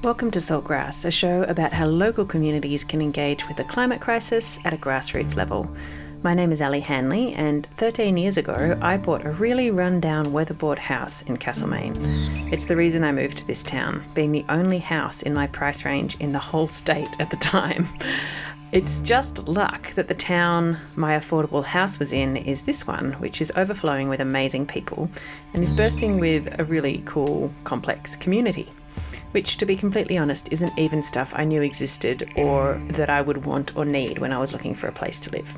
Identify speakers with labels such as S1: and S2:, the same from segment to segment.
S1: Welcome to Saltgrass, a show about how local communities can engage with the climate crisis at a grassroots level. My name is Ali Hanley, and 13 years ago I bought a really run-down weatherboard house in Castlemaine. It's the reason I moved to this town, being the only house in my price range in the whole state at the time. It's just luck that the town my affordable house was in is this one, which is overflowing with amazing people and is bursting with a really cool, complex community. Which, to be completely honest, isn't even stuff I knew existed or that I would want or need when I was looking for a place to live.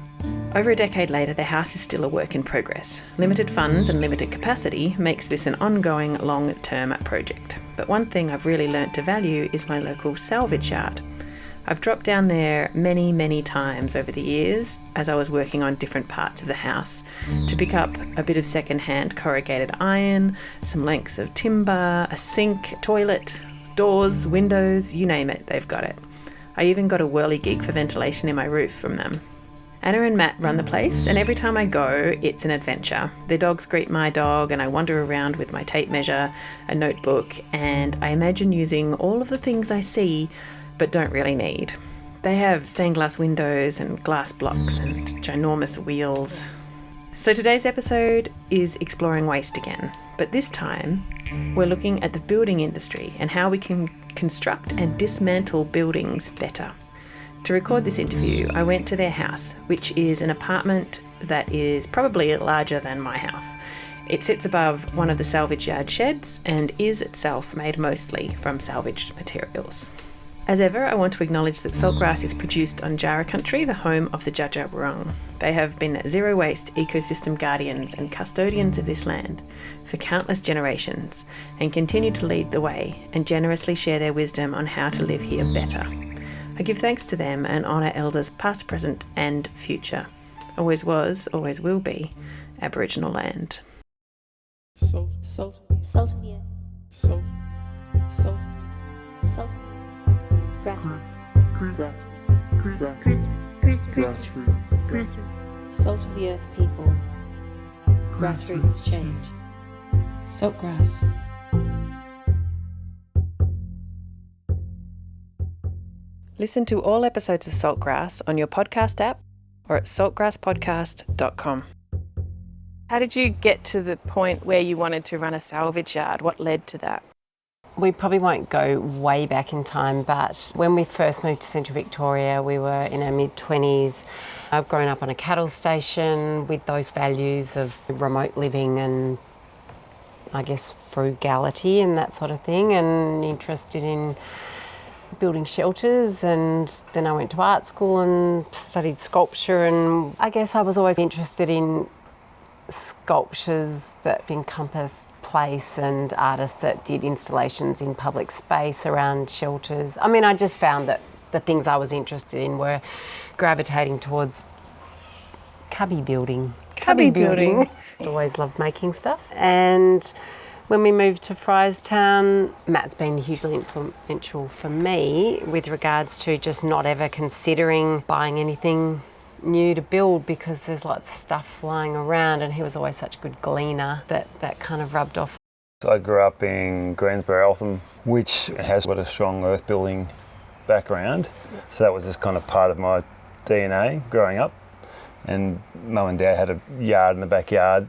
S1: Over a decade later, the house is still a work in progress. Limited funds and limited capacity makes this an ongoing, long-term project. But one thing I've really learnt to value is my local salvage yard. I've dropped down there many, many times over the years as I was working on different parts of the house to pick up a bit of second-hand corrugated iron, some lengths of timber, a sink, toilet, doors, windows, you name it, they've got it. I even got a whirligig for ventilation in my roof from them. Anna and Matt run the place, and every time I go, it's an adventure. Their dogs greet my dog, and I wander around with my tape measure, a notebook, and I imagine using all of the things I see but don't really need. They have stained glass windows and glass blocks and ginormous wheels. So today's episode is exploring waste again, but this time we're looking at the building industry and how we can construct and dismantle buildings better. To record this interview, I went to their house, which is an apartment that is probably larger than my house. It sits above one of the salvage yard sheds and is itself made mostly from salvaged materials. As ever, I want to acknowledge that Saltgrass is produced on Jarrah country, the home of the Judja Wurrung. They have been zero waste ecosystem guardians and custodians of this land for countless generations and continue to lead the way and generously share their wisdom on how to live here better. I give thanks to them and honour elders past, present and future. Always was, always will be Aboriginal land.
S2: Salt.
S3: Salt of the earth.
S2: Salt.
S3: Salt. Grassroots. Salt of the earth people. Grassroots change.
S1: Saltgrass. Listen to all episodes of Saltgrass on your podcast app or at saltgrasspodcast.com. How did you get to the point where you wanted to run a salvage yard? What led to that?
S4: We probably won't go way back in time, but when we first moved to Central Victoria, we were in our mid-20s. I've grown up on a cattle station with those values of remote living and, I guess, frugality and that sort of thing, and interested in building shelters. And then I went to art school and studied sculpture, and I guess I was always interested in sculptures that encompass place and artists that did installations in public space around shelters. I mean, I just found that the things I was interested in were gravitating towards cubby building. I always loved making stuff. And when we moved to Friarstown, Matt's been hugely influential for me with regards to just not ever considering buying anything new to build because there's lots of stuff lying around, and he was always such a good gleaner that kind of rubbed off.
S2: So I grew up in Greensboro, Eltham, which has got a strong earth building background. So that was just kind of part of my DNA growing up. And Mum and Dad had a yard in the backyard.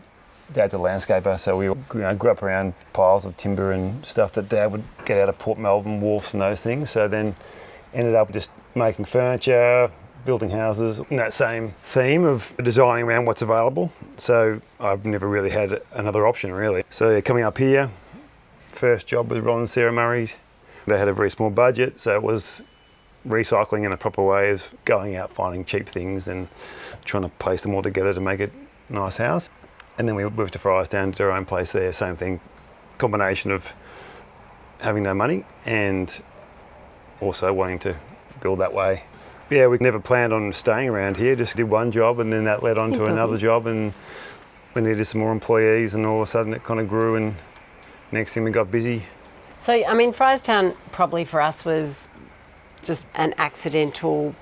S2: Dad's a landscaper, so we grew up around piles of timber and stuff that Dad would get out of Port Melbourne wharfs and those things. So then ended up just making furniture, building houses in that same theme of designing around what's available. So I've never really had another option really. So coming up here, first job with Ron and Sarah Murray. They had a very small budget, so it was recycling in a proper way of going out, finding cheap things and trying to place them all together to make it a nice house. And then we moved to Friarstown, to our own place there, same thing, combination of having no money and also wanting to build that way. Yeah, we never planned on staying around here, just did one job and then that led on to another job, and we needed some more employees, and all of a sudden it kind of grew, and next thing we got busy.
S4: So, I mean, Friarstown probably for us was just an accidental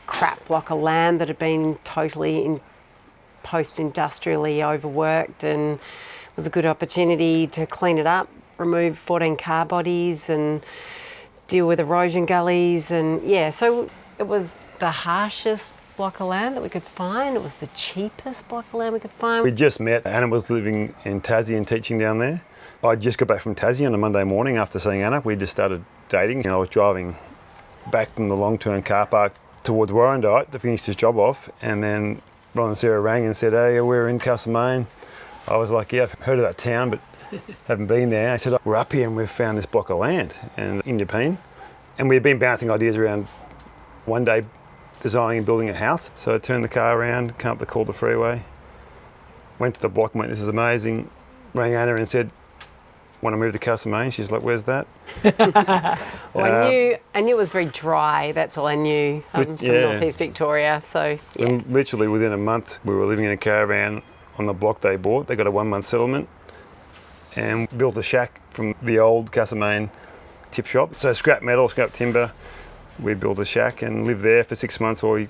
S4: crap block of land that had been totally post-industrially overworked, and it was a good opportunity to clean it up, remove 14 car bodies and deal with erosion gullies, and yeah, so it was the harshest block of land that we could find. It was the cheapest block of land we could find.
S2: We just met. Anna was living in Tassie and teaching down there. I just got back from Tassie on a Monday morning after seeing Anna. We just started dating. I was driving back from the long-term car park towards Warrandyte to finish this job off, and then Ron and Sarah rang and said, hey, we're in Castlemaine. I was like, yeah, I've heard of that town, but haven't been there. I said, we're up here and we've found this block of land in Indepine. And we'd been bouncing ideas around one day designing and building a house. So I turned the car around, came up the Calder Freeway, went to the block and went, this is amazing. Rang Anna and said, want to move to Castlemaine? She's like, where's that?
S4: Well, I knew it was very dry. That's all I knew from Northeast Victoria. So yeah.
S2: And literally within a month, we were living in a caravan on the block they bought. They got a 1 month settlement and built a shack from the old Castlemaine tip shop. So scrap metal, scrap timber. We built a shack and lived there for 6 months while we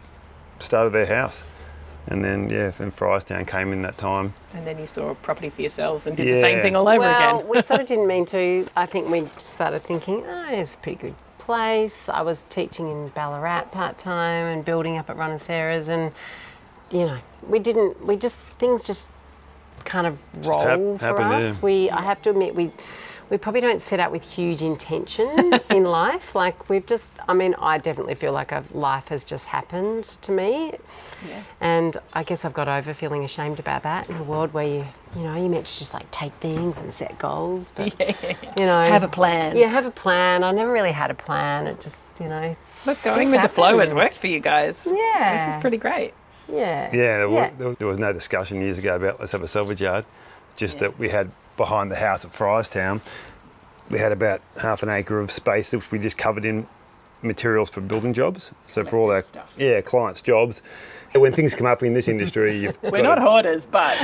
S2: started their house. And then, and Fryestown came in that time.
S1: And then you saw a property for yourselves and did the same thing all over again.
S4: Well, we sort of didn't mean to. I think we started thinking, it's a pretty good place. I was teaching in Ballarat part-time and building up at Ron and Sarah's, and, things just kind of roll for us.
S2: Yeah.
S4: I have to admit, we probably don't set out with huge intention in life. Like I definitely feel like life has just happened to me. Yeah. And I guess I've got over feeling ashamed about that in a world where you're meant to just like take things and set goals, but
S1: have a plan.
S4: Yeah, have a plan. I never really had a plan. It just,
S1: Look, going with the flow has worked for you guys.
S4: Yeah.
S1: This is pretty great.
S4: Yeah.
S2: Yeah, there was no discussion years ago about let's have a salvage yard. Just that we had behind the house at Fryestown, we had about half an acre of space which we just covered in materials for building jobs. So for all our clients' jobs. When things come up in this industry,
S1: we're not hoarders, but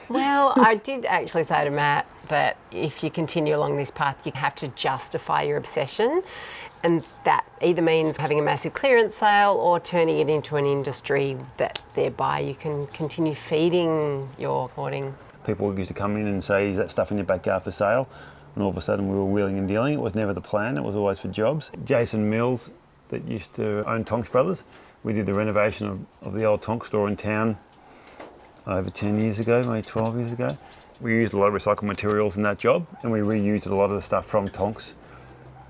S4: Well, I did actually say to Matt that if you continue along this path, you have to justify your obsession. And that either means having a massive clearance sale or turning it into an industry that thereby you can continue feeding your hoarding.
S2: People used to come in and say, is that stuff in your backyard for sale? And all of a sudden we were wheeling and dealing. It was never the plan, it was always for jobs. Jason Mills, that used to own Tonks Brothers, we did the renovation of the old Tonks store in town over 10 years ago, maybe 12 years ago. We used a lot of recycled materials in that job, and we reused a lot of the stuff from Tonks.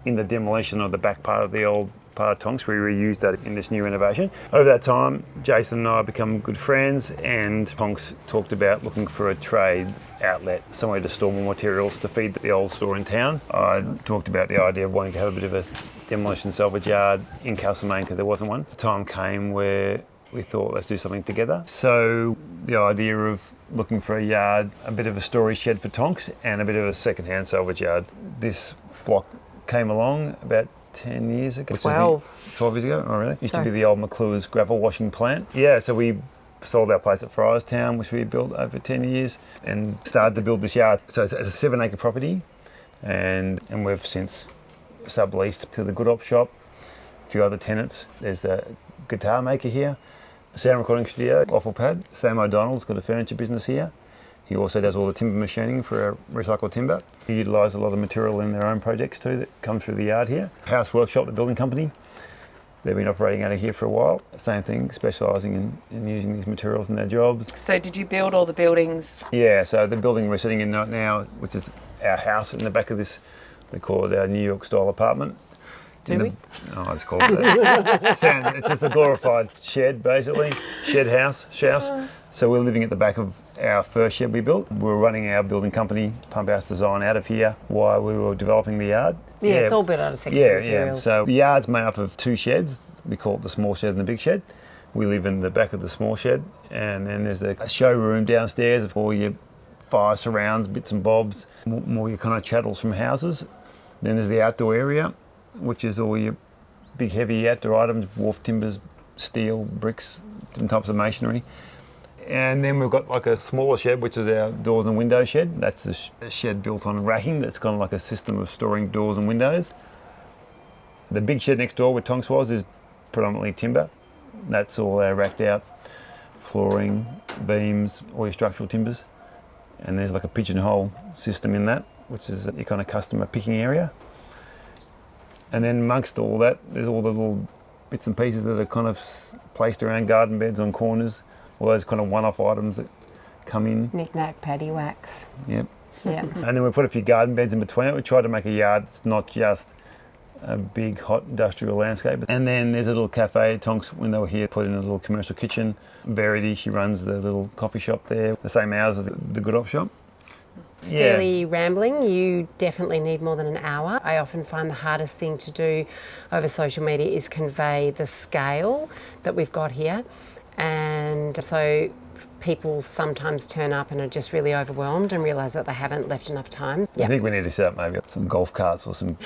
S2: In the demolition of the back part of the old part of Tonks, we reused that in this new renovation. Over that time, Jason and I become good friends, and Tonks talked about looking for a trade outlet, somewhere to store more materials to feed the old store in town. I talked about the idea of wanting to have a bit of a demolition salvage yard in Castlemaine because there wasn't one. The time came where we thought, let's do something together. So the idea of looking for a yard, a bit of a storage shed for Tonks and a bit of a second-hand salvage yard. This block came along about 10 years ago. 12 years ago? Oh, really? Used to be the old McClure's gravel washing plant. Yeah, so we sold our place at Fryestown, which we built over 10 years, and started to build this yard. So it's a 7-acre property, and we've since subleased to the Good Op shop, a few other tenants. There's a guitar maker here, a sound recording studio, Waffle Pad. Sam O'Donnell's got a furniture business here. He also does all the timber machining for our recycled timber. He utilises a lot of material in their own projects too that come through the yard here. House Workshop, the building company, they've been operating out of here for a while. Same thing, specialising in using these materials in their jobs.
S1: So did you build all the buildings?
S2: Yeah, so the building we're sitting in right now, which is our house in the back of this, we call it our New York style apartment. It's called it's just a glorified shed, basically. Shed house. So we're living at the back of our first shed we built. We were running our building company, Pump House Design, out of here while we were developing the yard.
S4: Yeah, it's all built out of secondary materials.
S2: So the yard's made up of 2 sheds. We call it the small shed and the big shed. We live in the back of the small shed, and then there's a showroom downstairs of all your fire surrounds, bits and bobs, more your kind of chattels from houses. Then there's the outdoor area, which is all your big heavy outdoor items, wharf timbers, steel, bricks, different types of masonry. And then we've got like a smaller shed, which is our doors and window shed. That's a shed built on racking. That's kind of like a system of storing doors and windows. The big shed next door where Tonks was is predominantly timber. That's all our racked out flooring, beams, all your structural timbers. And there's like a pigeonhole system in that, which is your kind of customer picking area. And then amongst all that, there's all the little bits and pieces that are kind of placed around garden beds on corners, all those kind of one-off items that come in.
S4: Knick-knack, paddywhacks.
S2: Yep.
S4: Yeah.
S2: And then we put a few garden beds in between it. We tried to make a yard that's not just a big hot industrial landscape. And then there's a little cafe. Tonks, when they were here, put in a little commercial kitchen. Verity, she runs the little coffee shop there, the same hours as the Good Op shop.
S4: It's fairly rambling. You definitely need more than an hour. I often find the hardest thing to do over social media is convey the scale that we've got here. And so people sometimes turn up and are just really overwhelmed and realise that they haven't left enough time.
S2: I think we need to set up maybe some golf carts or some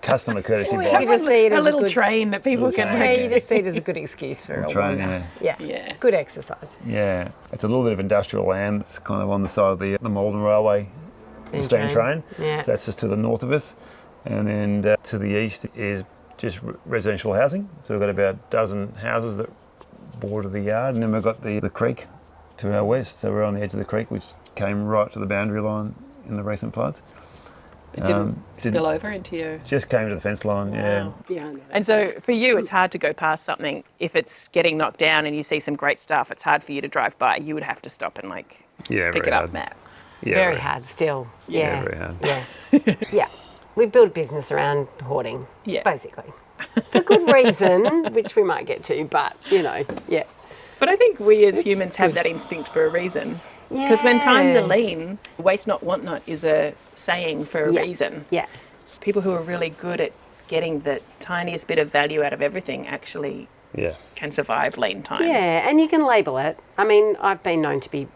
S2: customer courtesy
S4: You
S2: boxes.
S4: just see it as
S1: A little
S4: good,
S1: train that people
S2: Little
S1: can
S2: train,
S4: Yeah, you just see it as a good excuse for a
S2: Train,
S4: wander.
S2: yeah.
S4: Yeah. Good exercise.
S2: Yeah, it's a little bit of industrial land. It's kind of on the side of the Malden Railway, the steam train.
S4: Yeah.
S2: So that's just to the north of us. And then to the east is just residential housing. So we've got about a dozen houses that border the yard. And then we've got the creek to our west. So we're on the edge of the creek, which came right to the boundary line in the recent floods.
S1: It didn't spill over into your...
S2: Just came to the fence line, yeah.
S1: Wow. And so for you, it's hard to go past something. If it's getting knocked down and you see some great stuff, it's hard for you to drive by. You would have to stop and
S2: Yeah,
S1: pick
S2: very
S1: it up,
S2: hard.
S1: Matt.
S2: Yeah,
S4: Very hard still.
S2: Yeah, very hard.
S4: Yeah. Yeah. We build a business around hoarding,
S1: Yeah.
S4: basically. For good reason, which we might get to, but, yeah.
S1: But I think we as humans have that instinct for a reason.
S4: Yeah.
S1: Because when times are lean, waste not, want not is a saying for a
S4: Yeah.
S1: reason.
S4: Yeah.
S1: People who are really good at getting the tiniest bit of value out of everything actually
S2: Yeah.
S1: can survive lean times.
S4: Yeah, and you can label it. I mean, I've been known to be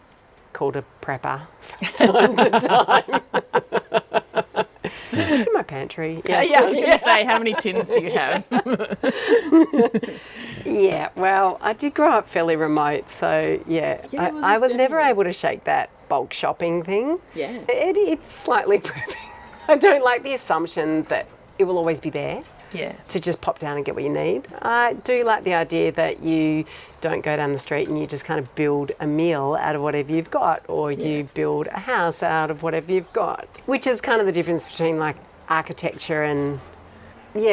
S4: called a prepper from time to time. It's in my pantry.
S1: Yeah, I was going to say, how many tins do you have?
S4: Yeah, well, I did grow up fairly remote, so I was never able to shake that bulk shopping thing.
S1: Yeah.
S4: It's slightly prepping. I don't like the assumption that it will always be there.
S1: Yeah.
S4: To just pop down and get what you need. I do like the idea that you don't go down the street and you just kind of build a meal out of whatever you've got, or you build a house out of whatever you've got, which is kind of the difference between like architecture and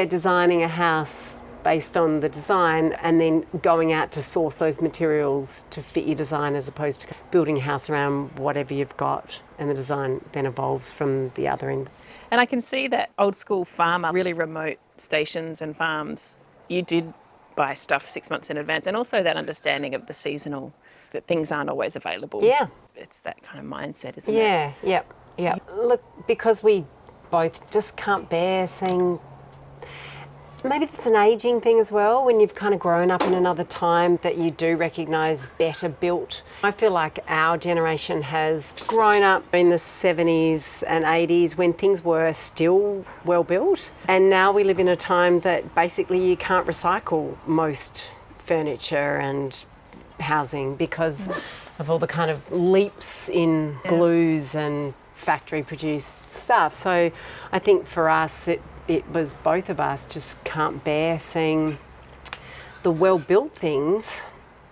S4: designing a house based on the design and then going out to source those materials to fit your design, as opposed to building a house around whatever you've got and the design then evolves from the other end.
S1: And I can see that old school farmer, really remote stations and farms, you did buy stuff 6 months in advance, and also that understanding of the seasonal, that things aren't always available.
S4: Yeah.
S1: It's that kind of mindset, isn't it?
S4: Yeah. Look, because we both just can't bear seeing, maybe that's an ageing thing as well, when you've kind of grown up in another time that you do recognise better built. I feel like our generation has grown up in the 70s and 80s when things were still well built, and now we live in a time that basically you can't recycle most furniture and housing because of all the kind of leaps in glues and factory produced stuff. So I think for us it was both of us just can't bear seeing the well-built things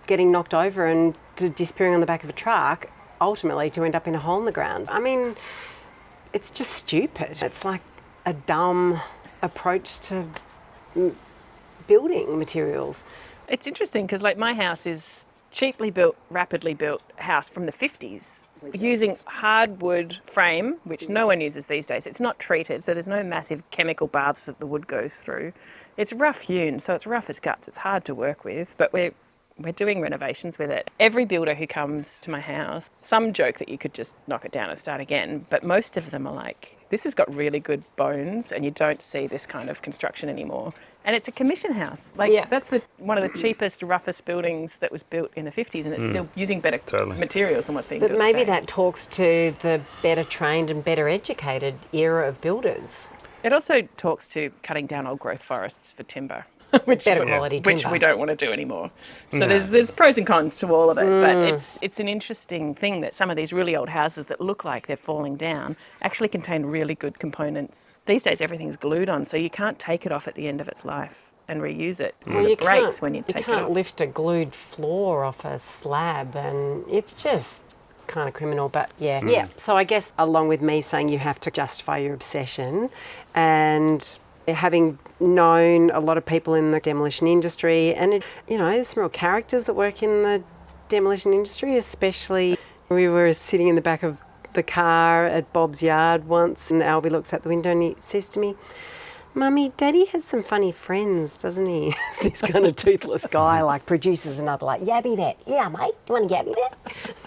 S4: getting knocked over and disappearing on the back of a truck, ultimately to end up in a hole in the ground. I mean, it's just stupid. It's like a dumb approach to building materials.
S1: It's interesting because like my house is cheaply built, rapidly built house from the 50s. Using hardwood frame, which no one uses these days. It's not treated, so there's no massive chemical baths that the wood goes through. It's rough hewn, so it's rough as guts. It's hard to work with, but we're doing renovations with it. Every builder who comes to my house, some joke that you could just knock it down and start again, but most of them are like, this has got really good bones and you don't see this kind of construction anymore. And it's a commission house. That's one of the cheapest, roughest buildings that was built in the 50s, and it's still using better materials than what's being built
S4: today. But maybe
S1: today.
S4: that talks to the better trained and better educated era of builders.
S1: It also talks to cutting down old growth forests for timber. Which
S4: better quality timber.
S1: Which we don't want to do anymore. So there's pros and cons to all of it, but it's an interesting thing that some of these really old houses that look like they're falling down actually contain really good components. These days everything's glued on, so you can't take it off at the end of its life and reuse it because it breaks when you take it off.
S4: You can't lift a glued floor off a slab, and it's just kind of criminal, but yeah. So I guess along with me saying you have to justify your obsession and Having known a lot of people in the demolition industry, and there's some real characters that work in the demolition industry, especially we were sitting in the back of the car at Bob's yard once, and Albie looks out the window and he says to me, "Mummy, Daddy has some funny friends, doesn't he?" This kind of toothless guy like produces another like, "Yabby net." "Yeah, mate, you want a yabby net?"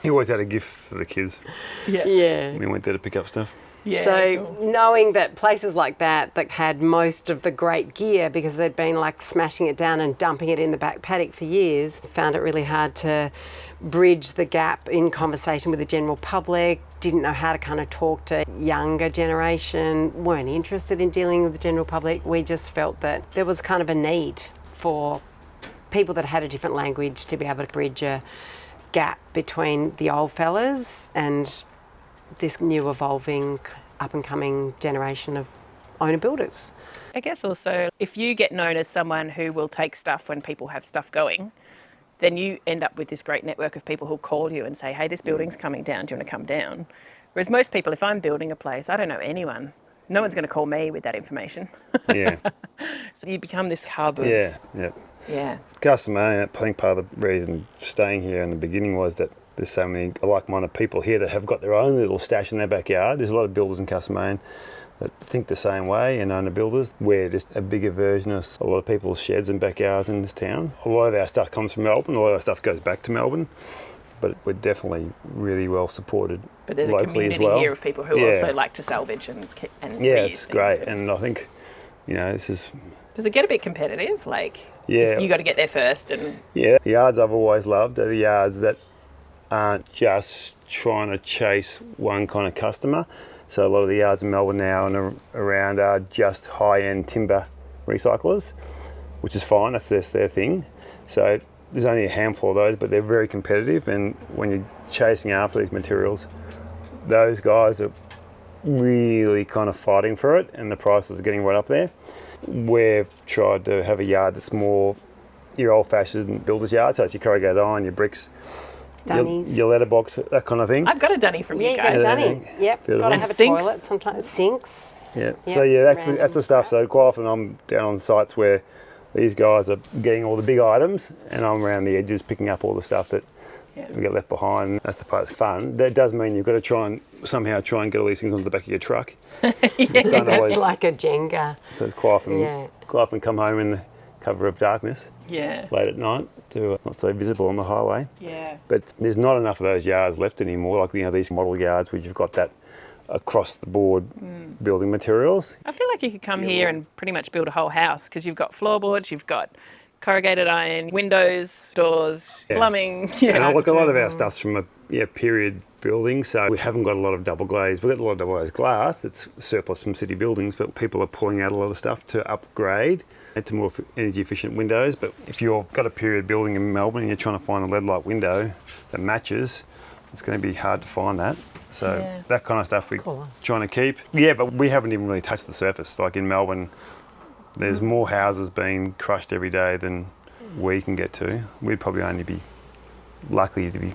S2: He always had a gift for the kids
S4: Yeah.
S2: when he went there to pick up stuff.
S1: Yeah,
S4: So knowing that places like that had most of the great gear because they'd been like smashing it down and dumping it in the back paddock for years, found it really hard to bridge the gap in conversation with the general public, didn't know how to kind of talk to younger generation, weren't interested in dealing with the general public. We just felt that there was kind of a need for people that had a different language to be able to bridge a gap between the old fellas and this new evolving up and coming generation of owner builders.
S1: I guess also if you get known as someone who will take stuff when people have stuff going, then you end up with this great network of people who'll call you and say, "Hey, this building's coming down, do you want to come down?" Whereas most people, if I'm building a place, I don't know anyone. No one's going to call me with that information.
S2: Yeah.
S1: So you become this hub of...
S2: Yeah.
S1: Yeah.
S2: Castlemaine, I think part of the reason staying here in the beginning was that there's so many like-minded people here that have got their own little stash in their backyard. There's a lot of builders in Castlemaine that think the same way, and owner builders. We're just a bigger version of a lot of people's sheds and backyards in this town. A lot of our stuff comes from Melbourne, a lot of our stuff goes back to Melbourne, but we're definitely really well supported
S1: But there's a
S2: locally as
S1: community
S2: well.
S1: here of people who also like to salvage and
S2: Yeah,
S1: reuse
S2: it's great,
S1: things.
S2: and I think, this is...
S1: Does it get a bit competitive? Like,
S2: Yeah.
S1: you got to get there first and...
S2: Yeah, the yards I've always loved are the yards that aren't just trying to chase one kind of customer. So a lot of the yards in Melbourne now and around are just high-end timber recyclers, which is fine, that's their thing. So there's only a handful of those, but they're very competitive, and when you're chasing after these materials, those guys are really kind of fighting for it, and the prices are getting right up there. We've tried to have a yard that's more your old-fashioned builder's yard, so it's your corrugated iron, your bricks,
S4: Dunnies.
S2: your letterbox, that kind of thing.
S1: I've got a dunny from you
S4: You
S1: guys.
S4: got a dunny. Yep.
S2: Beautiful.
S4: Got to
S1: And
S4: have a
S1: sinks.
S4: toilet sometimes. Sinks.
S2: Yeah.
S4: Yep,
S2: So that's the
S4: random.
S2: stuff. So quite often I'm down on sites where these guys are getting all the big items, and I'm around the edges picking up all the stuff that we get left behind. That's the part that's fun. That does mean you've got to somehow try and get all these things onto the back of your truck. Don't always.
S4: It's like a Jenga.
S2: So it's quite often come home in the cover of darkness
S1: Yeah.
S2: late at night to not so visible on the highway.
S1: Yeah.
S2: But there's not enough of those yards left anymore. Like these model yards where you've got that across the board building materials.
S1: I feel like you could come here and pretty much build a whole house because you've got floorboards, you've got corrugated iron, windows, doors, plumbing.
S2: And a lot of our stuff's from a period building, so we haven't got a lot of double glazed. We've got a lot of double glazed glass that's surplus from city buildings, but people are pulling out a lot of stuff to upgrade to more energy efficient windows. But if you've got a period building in Melbourne and you're trying to find a lead light window that matches, it's going to be hard to find that. So that kind of stuff we're trying to keep. Yeah, but we haven't even really touched the surface. Like in Melbourne, there's more houses being crushed every day than we can get to. We'd probably only be lucky to be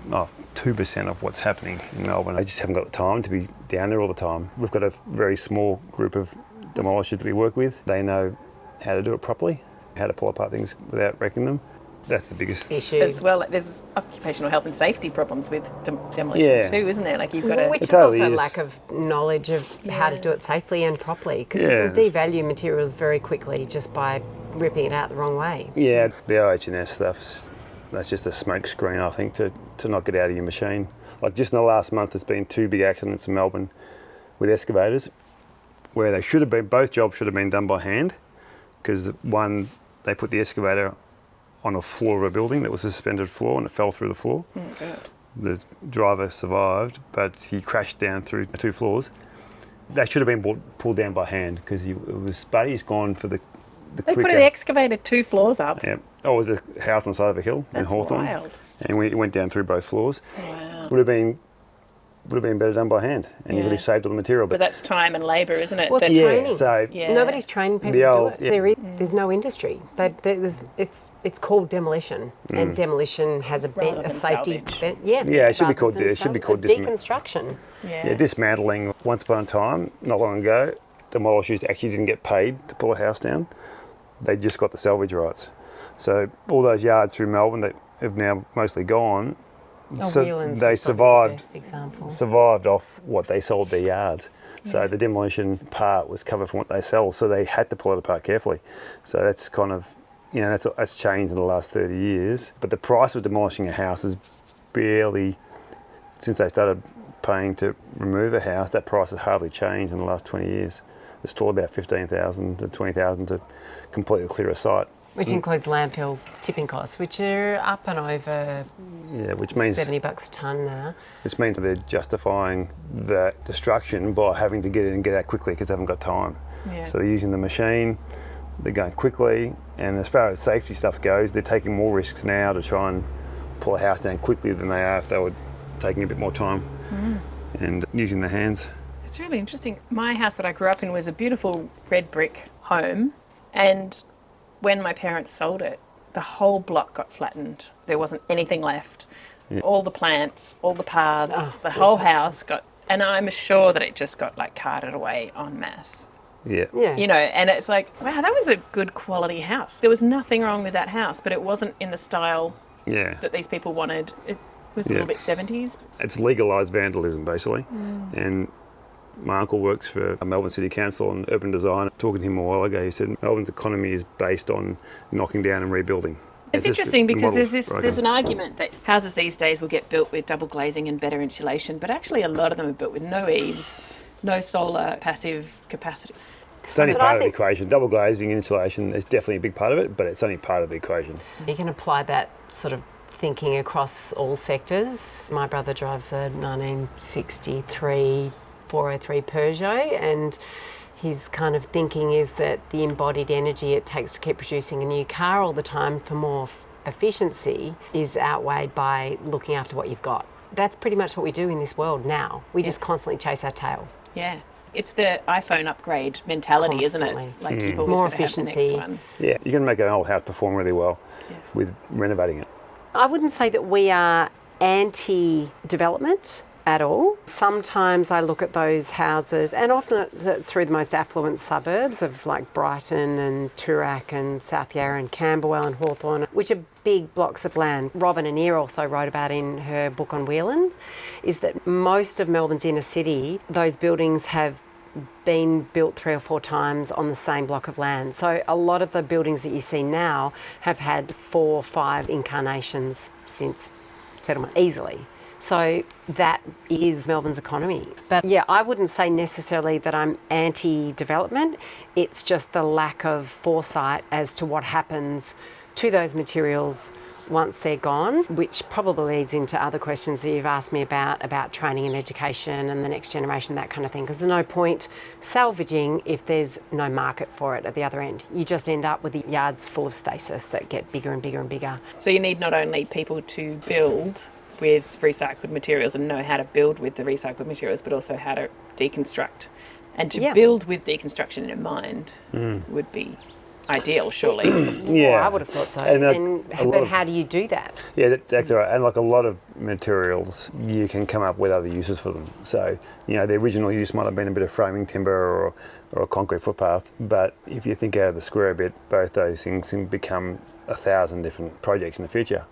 S2: 2% of what's happening in Melbourne. I just haven't got the time to be down there all the time. We've got a very small group of demolishers that we work with. They know how to do it properly, how to pull apart things without wrecking them. That's the biggest
S4: issue.
S1: As well, there's occupational health and safety problems with demolition too, isn't there? Like you've got to...
S4: Which is
S2: totally
S4: also
S2: is.
S4: lack of knowledge of how to do it safely and properly, because you can devalue materials very quickly just by ripping it out the wrong way.
S2: Yeah, the OH&S stuff, that's just a smoke screen, I think, to not get out of your machine. Like just in the last month, there's been 2 big accidents in Melbourne with excavators where they should have been, both jobs should have been done by hand, because one, they put the excavator on a floor of a building that was a suspended floor and it fell through the floor.
S1: Oh, God.
S2: The driver survived, but he crashed down through 2 floors. They should have been pulled down by hand because he's gone for the
S1: They
S2: quicker.
S1: put an excavator 2 floors up.
S2: Yeah. Oh, it was a house on the side of a hill in
S1: That's
S2: Hawthorne.
S1: wild.
S2: And we went down through both floors.
S1: Wow.
S2: Would have been better done by hand, and you would have saved all the material.
S1: But that's time and labour, isn't it?
S4: Well, it's
S1: That-
S4: training.
S2: So
S4: Nobody's trained people to do it. There's no industry. It's called demolition, and demolition has a
S1: Rather than
S4: safety
S1: salvage.
S4: bent.
S2: it should be
S4: rather
S2: called
S4: than
S2: it should be
S4: salvage.
S2: called
S4: deconstruction.
S2: dismantling. Once upon a time, not long ago, demolishers actually didn't get paid to pull a house down. They just got the salvage rights. So all those yards through Melbourne that have now mostly gone,
S4: Whelan's
S2: they
S4: was probably the
S2: survived
S4: best example.
S2: survived off what they sold their yards. So the demolition part was covered from what they sell, so they had to pull it apart carefully. So that's kind of, that's changed in the last 30 years. But the price of demolishing a house has barely, since they started paying to remove a house, that price has hardly changed in the last 20 years. It's still about 15,000 to 20,000 to completely clear a site.
S4: Which includes landfill tipping costs, which are up and over
S2: which means
S4: $70 a tonne now.
S2: Which means they're justifying that destruction by having to get in and get out quickly because they haven't got time.
S1: Yeah.
S2: So they're using the machine, they're going quickly, and as far as safety stuff goes, they're taking more risks now to try and pull a house down quickly than they are if they were taking a bit more time and using their hands.
S1: It's really interesting. My house that I grew up in was a beautiful red brick home, and when my parents sold it, the whole block got flattened. There wasn't anything left. Yeah. All the plants, all the paths, the whole house got, and I'm sure that it just got like carted away en masse.
S2: Yeah.
S1: And it's like, wow, that was a good quality house. There was nothing wrong with that house, but it wasn't in the style that these people wanted. It was a little bit 70s.
S2: It's legalised vandalism, basically. And my uncle works for Melbourne City Council on urban design. Talking to him a while ago, he said Melbourne's economy is based on knocking down and rebuilding.
S1: It's interesting because there's an argument that houses these days will get built with double glazing and better insulation, but actually a lot of them are built with no eaves, no solar passive capacity.
S2: It's only part of the equation. Double glazing, insulation is definitely a big part of it, but it's only part of the equation.
S4: You can apply that sort of thinking across all sectors. My brother drives a 1963 403 Peugeot, and his kind of thinking is that the embodied energy it takes to keep producing a new car all the time for more efficiency is outweighed by looking after what you've got. That's pretty much what we do in this world now. We just constantly chase our tail.
S1: Yeah. It's the iPhone upgrade mentality,
S4: Constantly.
S1: Isn't it? Like you've always
S4: more
S1: got to have the
S4: efficiency.
S1: next one.
S2: Yeah, you can make an old house perform really well with renovating it.
S4: I wouldn't say that we are anti-development at all. Sometimes I look at those houses, and often it's through the most affluent suburbs of like Brighton and Toorak and South Yarra and Camberwell and Hawthorn, which are big blocks of land. Robin Annear also wrote about in her book on Whelan's, is that most of Melbourne's inner city, those buildings have been built 3 or 4 times on the same block of land. So a lot of the buildings that you see now have had 4 or 5 incarnations since settlement, easily. So that is Melbourne's economy. But yeah, I wouldn't say necessarily that I'm anti-development. It's just the lack of foresight as to what happens to those materials once they're gone, which probably leads into other questions that you've asked me about training and education and the next generation, that kind of thing, because there's no point salvaging if there's no market for it at the other end. You just end up with the yards full of stasis that get bigger and bigger and bigger.
S1: So you need not only people to build with recycled materials and know how to build with the recycled materials, but also how to deconstruct. And to build with deconstruction in mind would be ideal, surely.
S4: Well, I would have thought so. But how do you do that?
S2: Yeah, that's right. And like a lot of materials, you can come up with other uses for them. So, the original use might have been a bit of framing timber or a concrete footpath. But if you think out of the square a bit, both those things can become 1,000 different projects in the future.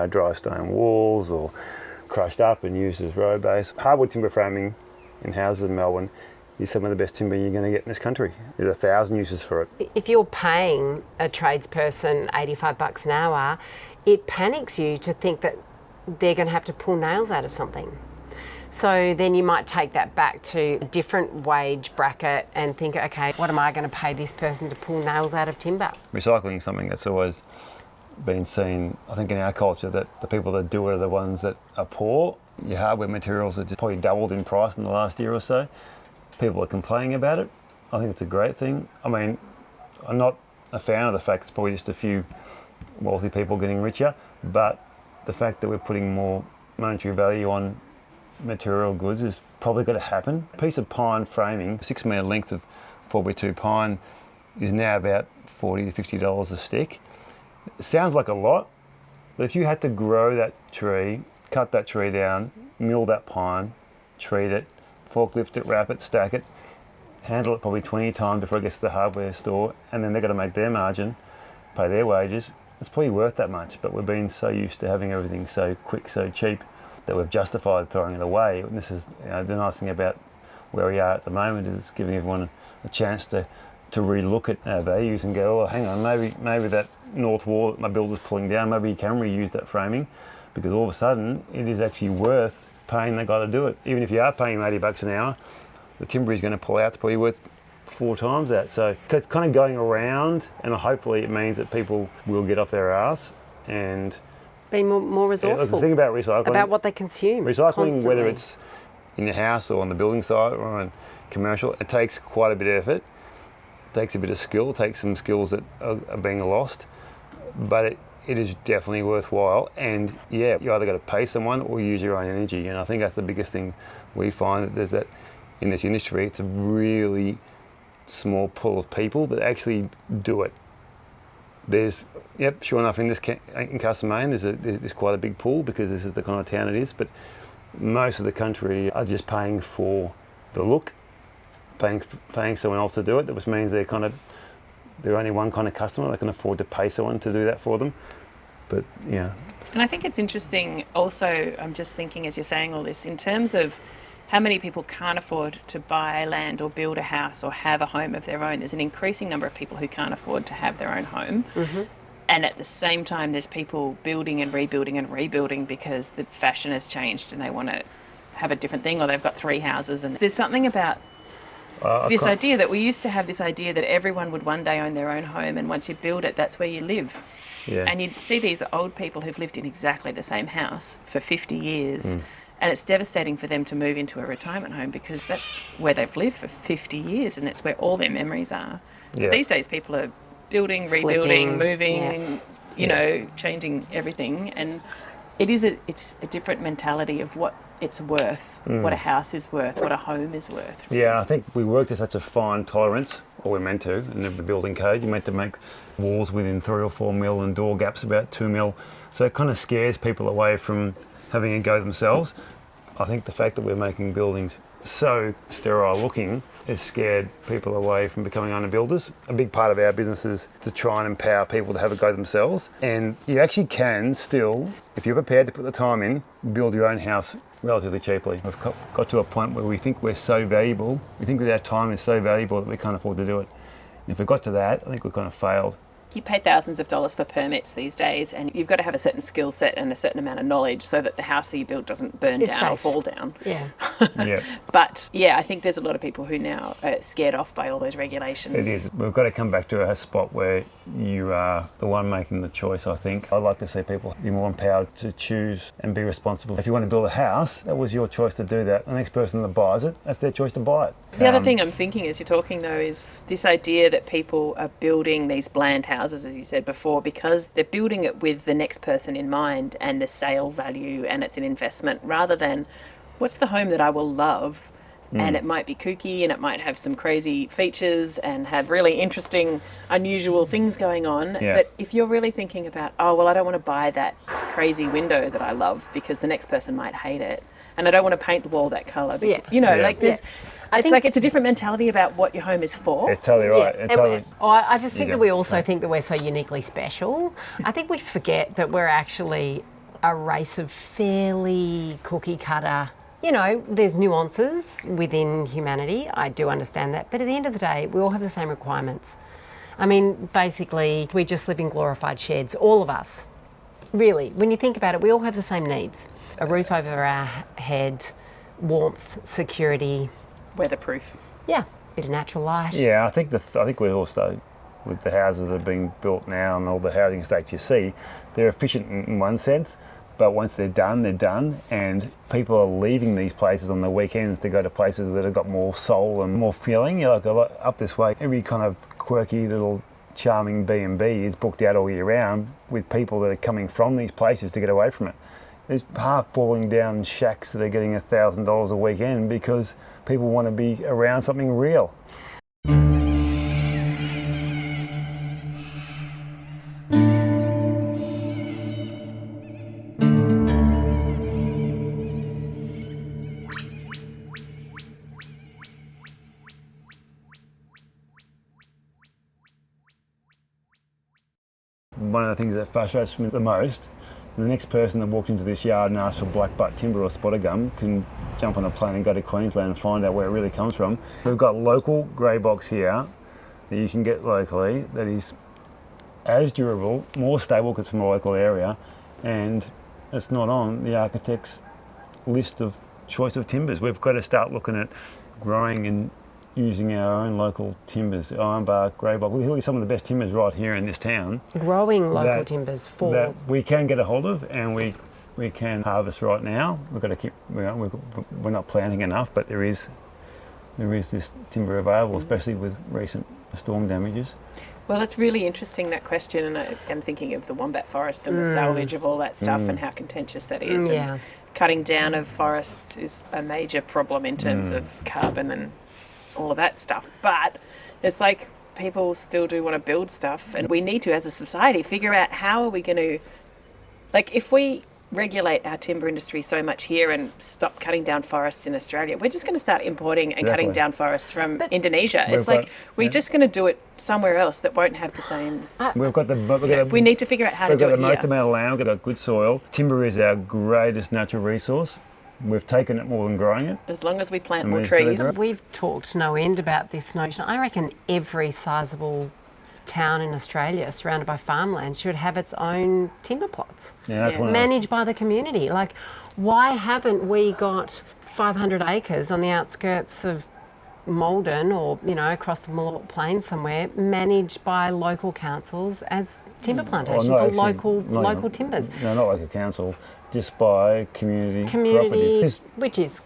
S2: Dry stone walls or crushed up and used as road base. Hardwood timber framing in houses in Melbourne is some of the best timber you're going to get in this country. There's 1,000 uses for it.
S4: If you're paying a tradesperson $85 an hour, it panics you to think that they're going to have to pull nails out of something. So then you might take that back to a different wage bracket and think, okay, what am I going to pay this person to pull nails out of timber?
S2: Recycling is something that's always been seen, I think, in our culture, that the people that do it are the ones that are poor. Your hardware materials have just probably doubled in price in the last year or so. People are complaining about it. I think it's a great thing. I mean, I'm not a fan of the fact it's probably just a few wealthy people getting richer, but the fact that we're putting more monetary value on material goods is probably got to happen. A piece of pine framing, 6 metre length of 4x2 pine, is now about $40 to $50 a stick. It sounds like a lot, but if you had to grow that tree, cut that tree down, mill that pine, treat it, forklift it, wrap it, stack it, handle it probably 20 times before it gets to the hardware store, and then they've got to make their margin, pay their wages. It's probably worth that much, but we've been so used to having everything so quick, so cheap, that we've justified throwing it away. And this is, the nice thing about where we are at the moment is it's giving everyone a chance to re-look at our values and go, oh, hang on, maybe that north wall that my builder's pulling down, maybe you can reuse that framing, because all of a sudden it is actually worth paying that guy to do it. Even if you are paying him $80 an hour, the timber he's going to pull out is probably worth 4 times that. So it's kind of going around, and hopefully it means that people will get off their arse and
S4: be more resourceful.
S2: The thing about recycling,
S4: about what they consume.
S2: Recycling,
S4: constantly.
S2: whether it's in your house or on the building site or on commercial, it takes quite a bit of effort. It takes a bit of skill. It takes some skills that are being lost, but it is definitely worthwhile. And yeah, you either got to pay someone or use your own energy. And I think that's the biggest thing we find, that there's that in this industry. It's a really small pool of people that actually do it. There's, sure enough, in Castlemaine, there's quite a big pool, because this is the kind of town it is. But most of the country are just paying for the look, paying someone else to do it. That means they're only one kind of customer. They can afford to pay someone to do that for them. But yeah.
S1: And I think it's interesting also, I'm just thinking as you're saying all this, in terms of how many people can't afford to buy land or build a house or have a home of their own. There's an increasing number of people who can't afford to have their own home. Mm-hmm. And at the same time, there's people building and rebuilding because the fashion has changed and they want to have a different thing, or they've got 3 houses. And there's something about this idea that we used to have, this idea that everyone would one day own their own home, and once you build it, that's where you live.
S2: Yeah.
S1: And you'd see these old people who've lived in exactly the same house for 50 years. And it's devastating for them to move into a retirement home, because that's where they've lived for 50 years and it's where all their memories are.
S2: Yeah.
S1: These days people are building, rebuilding, moving, changing everything. And it's a different mentality of what it's worth, what a house is worth, what a home is worth.
S2: Yeah, I think we work to such a fine tolerance, or we're meant to, in the building code. You're meant to make walls within 3 or 4 mil and door gaps about 2 mil. So it kind of scares people away from having a go themselves. I think the fact that we're making buildings so sterile looking has scared people away from becoming owner builders. A big part of our business is to try and empower people to have a go themselves. And you actually can still, if you're prepared to put the time in, build your own house relatively cheaply. We've got to a point where we think we're so valuable, we think that our time is so valuable that we can't afford to do it. And if we got to that, I think we've kind of failed.
S1: You pay thousands of dollars for permits these days, and you've got to have a certain skill set and a certain amount of knowledge so that the house that you build doesn't burn down or fall down.
S4: Yeah.
S2: Yeah.
S1: But yeah, I think there's a lot of people who now are scared off by all those regulations.
S2: It is. We've got to come back to a spot where you are the one making the choice, I think. I'd like to see people be more empowered to choose and be responsible. If you want to build a house, that was your choice to do that. The next person that buys it, that's their choice to buy it.
S1: The other thing I'm thinking as you're talking though is this idea that people are building these bland houses, as you said before, because they're building it with the next person in mind and the sale value, and it's an investment, rather than what's the home that I will love. And it might be kooky and it might have some crazy features and have really interesting, unusual things going on.
S2: Yeah.
S1: But if you're really thinking about, oh, well, I don't want to buy that crazy window that I love because the next person might hate it. And I don't want to paint the wall that colour. Because, like there's, it's a different mentality about what your home is for.
S2: It's totally right.
S4: I just think that we also think that we're so uniquely special. I think we forget that we're actually a race of fairly cookie cutter. There's nuances within humanity. I do understand that. But at the end of the day, we all have the same requirements. I mean, basically, we just live in glorified sheds, all of us. Really, when you think about it, we all have the same needs. A roof over our head, warmth, security.
S1: Weatherproof.
S4: Yeah, bit of natural light.
S2: Yeah, I think we also, with the houses that are being built now and all the housing estates you see, they're efficient in one sense. But once they're done, and people are leaving these places on the weekends to go to places that have got more soul and more feeling. Like up this way, every kind of quirky little charming B&B is booked out all year round with people that are coming from these places to get away from it. There's half falling down shacks that are getting $1,000 a weekend because people want to be around something real. the things that frustrates me the most. The next person that walks into this yard and asks for black butt timber or spotted gum can jump on a plane and go to Queensland and find out where it really comes from. We've got local grey box here that you can get locally that is as durable, more stable because it's from a local area, and it's not on the architect's list of choice of timbers. We've got to start looking at growing and using our own local timbers, ironbark, grey box. We've got some of the best timbers right here in this town.
S4: Growing local timbers for...
S2: That we can get a hold of and we can harvest right now. We've got to keep, we're not planting enough, but there is this timber available, especially with recent storm damages.
S1: Well, it's really interesting, that question, and I am thinking of the wombat forest and the salvage of all that stuff and how contentious that is.
S4: Yeah.
S1: And cutting down of forests is a major problem in terms of carbon and all of that stuff. But it's like people still do want to build stuff, and we need to, as a society, figure out how are we going to, like, if we regulate our timber industry so much here and stop cutting down forests in Australia, we're just going to start importing and cutting down forests from Indonesia. It's like we're just going to do it somewhere else that won't have the same. We need to figure out how to do it here.
S2: We've got the most amount of land, we've got good soil. Timber is our greatest natural resource. We've taken it more than growing it.
S1: As long as we plant more trees.
S4: We've talked no end about this notion. I reckon every sizable town in Australia surrounded by farmland should have its own timber plots, managed by the community. Like, why haven't we got 500 acres on the outskirts of Malden or, you know, across the Malort Plains somewhere, managed by local councils as timber plantations for local timbers?
S2: No, not like a council, just by community cooperative.
S4: Which is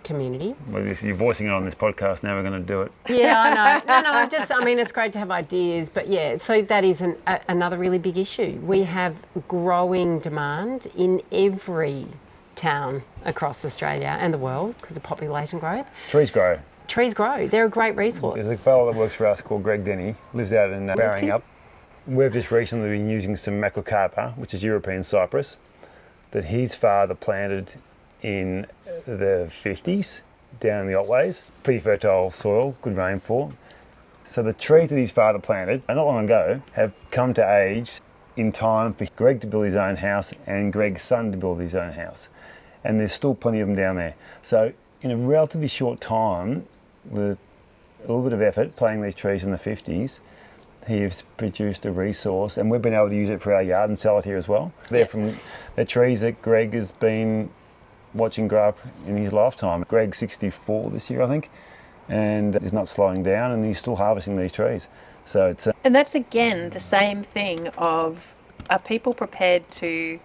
S4: community.
S2: Well, you're voicing it on this podcast, now we're going to do it.
S4: Yeah, I know. I mean, it's great to have ideas, but yeah, so that is another really big issue. We have growing demand in every town across Australia and the world because of population growth.
S2: Trees grow.
S4: Trees grow. They're a great resource.
S2: There's a fellow that works for us called Greg Denny, lives out in Barringup. We've just recently been using some macrocarpa, which is European cypress, that his father planted in the 50s down in the Otways. Pretty fertile soil, good rainfall. So the trees that his father planted, not long ago, have come to age in time for Greg to build his own house and Greg's son to build his own house. And there's still plenty of them down there. So in a relatively short time, with a little bit of effort, planting these trees in the 50s, he's produced a resource, and we've been able to use it for our yard and sell it here as well. They're from the trees that Greg has been watching grow up in his lifetime. Greg's 64 this year, I think, and is not slowing down, and he's still harvesting these trees. So it's
S1: and that's again the same thing of, are people prepared to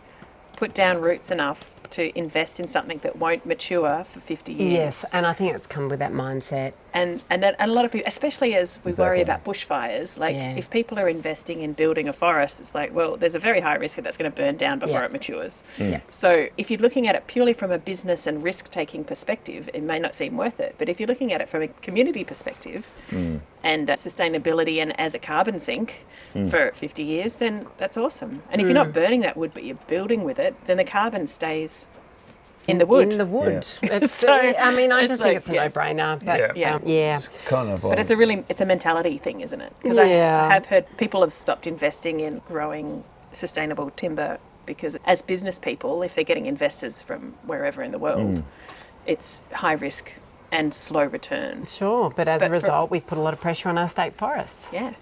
S1: put down roots enough to invest in something that won't mature for 50 years?
S4: Yes, and I think it's come with that mindset.
S1: And a lot of people, especially as we worry about bushfires, like if people are investing in building a forest, it's like, well, there's a very high risk that that's going to burn down before it matures. So if you're looking at it purely from a business and risk-taking perspective, it may not seem worth it. But if you're looking at it from a community perspective and sustainability and as a carbon sink for 50 years, then that's awesome. And if you're not burning that wood, but you're building with it, then the carbon stays in the wood.
S4: In the wood.
S1: Yeah.
S4: I mean, I just think it's a no-brainer. But
S2: It's kind of
S1: but it's a mentality thing, isn't it? Because I have heard people have stopped investing in growing sustainable timber because as business people, if they're getting investors from wherever in the world, it's high risk and slow return.
S4: Sure, but as a result, we put a lot of pressure on our state forests.
S1: Yeah.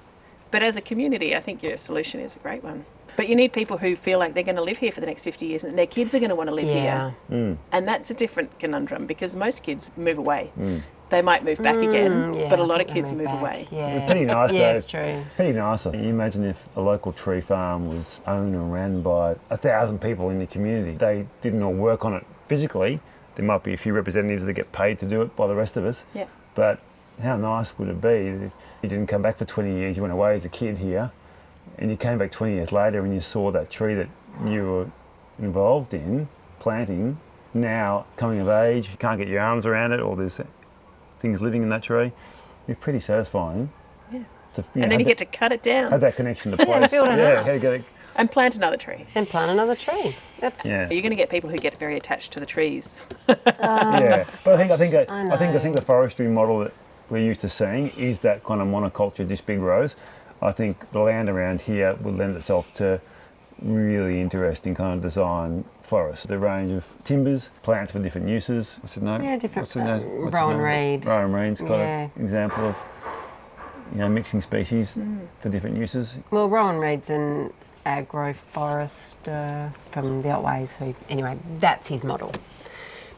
S1: But as a community, I think your solution is a great one. But you need people who feel like they're going to live here for the next 50 years and their kids are going to want to live here. And that's a different conundrum because most kids move away. They might move back again, but a lot of kids move away.
S4: Yeah,
S2: pretty nice though.
S4: It's true.
S2: Pretty nice. You imagine if a local tree farm was owned and ran by 1,000 people in the community. They didn't all work on it physically. There might be a few representatives that get paid to do it by the rest of us.
S1: Yeah.
S2: But how nice would it be if you didn't come back for 20 years, you went away as a kid here, and you came back 20 years later and you saw that tree that you were involved in planting now coming of age, you can't get your arms around it, or there's things living in that tree. It'd be pretty sasatisfying.
S1: Yeah. And then you get to cut it down.
S2: Have that connection to place.
S4: Build a house.
S1: And plant another tree.
S4: And plant another tree.
S1: You're going to get people who get very attached to the trees.
S2: But I think the forestry model that we're used to seeing is that kind of monoculture, just big rows. I think the land around here would lend itself to really interesting kind of design forest. The range of timbers, plants for different uses. What's the name?
S4: Yeah, different.
S2: What's the name?
S4: Rowan reed.
S2: Rowan reed's got
S4: Yeah.
S2: an example of, mixing species for different uses.
S4: Well, Rowan reed's an agroforester from the Otways, so anyway, that's his model.